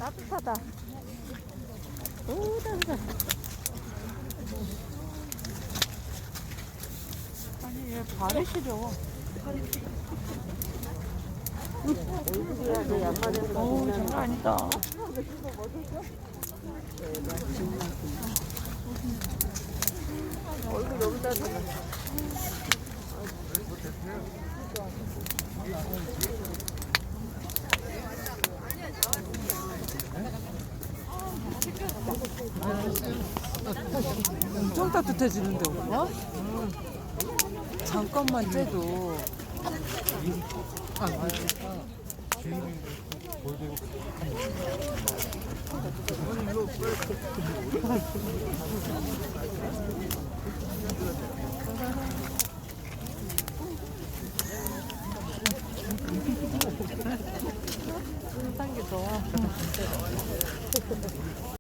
따뜻하다. 오, 따뜻하. 아니, 얘 발이 시려. 얼굴이야, 내 양말에서. 어우, 장난 아니다. 얼굴 여기다 대. 엄청 따뜻해지는데, 오빠? 잠깐만 쬐도. 상기 좋아.